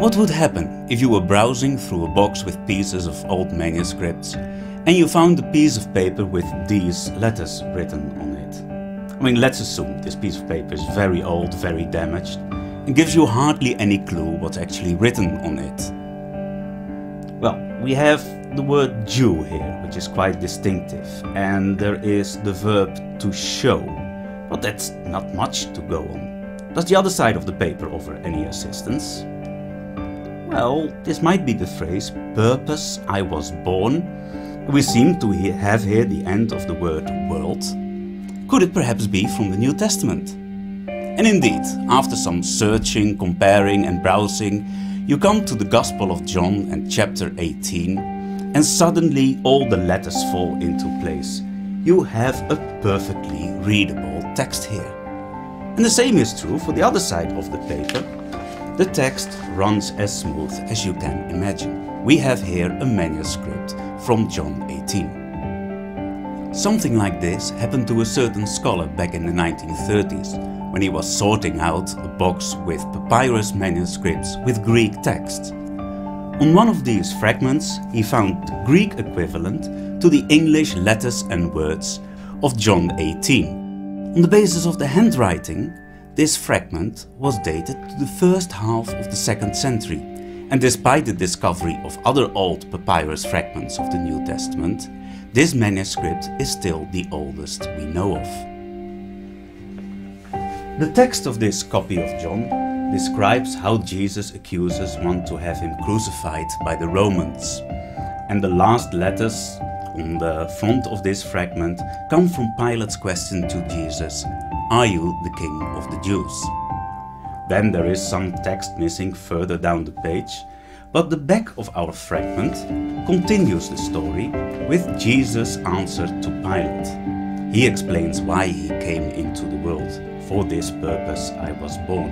What would happen if you were browsing through a box with pieces of old manuscripts and you found a piece of paper with these letters written on it? I mean, let's assume this piece of paper is very old, very damaged, and gives you hardly any clue what's actually written on it. Well, we have the word Jew here, which is quite distinctive, and there is the verb to show, but that's not much to go on. Does the other side of the paper offer any assistance? Well, this might be the phrase, purpose I was born. We seem to have here the end of the word world. Could it perhaps be from the New Testament? And indeed, after some searching, comparing and browsing, you come to the Gospel of John and chapter 18, and suddenly all the letters fall into place. You have a perfectly readable text here. And the same is true for the other side of the paper. The text runs as smooth as you can imagine. We have here a manuscript from John 18. Something like this happened to a certain scholar back in the 1930s, when he was sorting out a box with papyrus manuscripts with Greek text. On one of these fragments he found the Greek equivalent to the English letters and words of John 18. On the basis of the handwriting, this fragment was dated to the first half of the 2nd century, and despite the discovery of other old papyrus fragments of the New Testament, this manuscript is still the oldest we know of. The text of this copy of John describes how Jesus accuses one to have him crucified by the Romans, and the last letters on the front of this fragment come from Pilate's question to Jesus, "Are you the King of the Jews?" Then there is some text missing further down the page, but the back of our fragment continues the story with Jesus' answer to Pilate. He explains why he came into the world. "For this purpose I was born."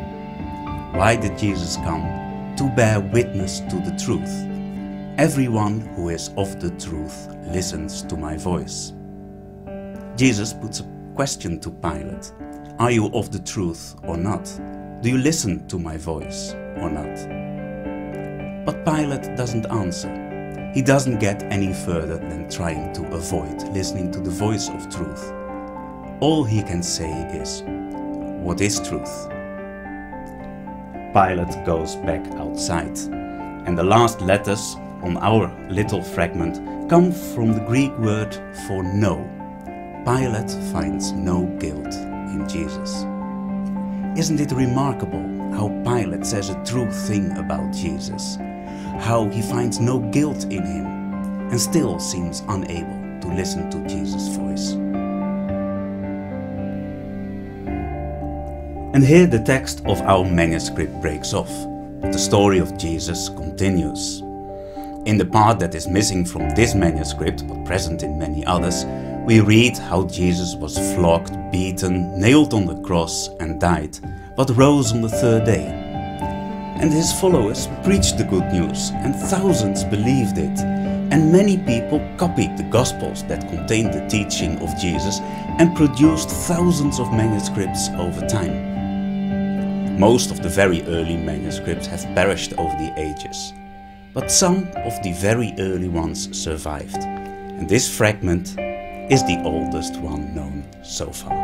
Why did Jesus come? To bear witness to the truth. "Everyone who is of the truth listens to my voice." Jesus puts a question to Pilate. "Are you of the truth or not? Do you listen to my voice or not?" But Pilate doesn't answer. He doesn't get any further than trying to avoid listening to the voice of truth. All he can say is, "What is truth?" Pilate goes back outside, and the last letters on our little fragment come from the Greek word for no. Pilate finds no guilt in Jesus. Isn't it remarkable how Pilate says a true thing about Jesus? How he finds no guilt in him and still seems unable to listen to Jesus' voice. And here the text of our manuscript breaks off. The story of Jesus continues. In the part that is missing from this manuscript, but present in many others, we read how Jesus was flogged, beaten, nailed on the cross and died, but rose on the 3rd day. And his followers preached the good news, and thousands believed it. And many people copied the Gospels that contained the teaching of Jesus and produced thousands of manuscripts over time. Most of the very early manuscripts have perished over the ages, but some of the very early ones survived, and this fragment is the oldest one known so far.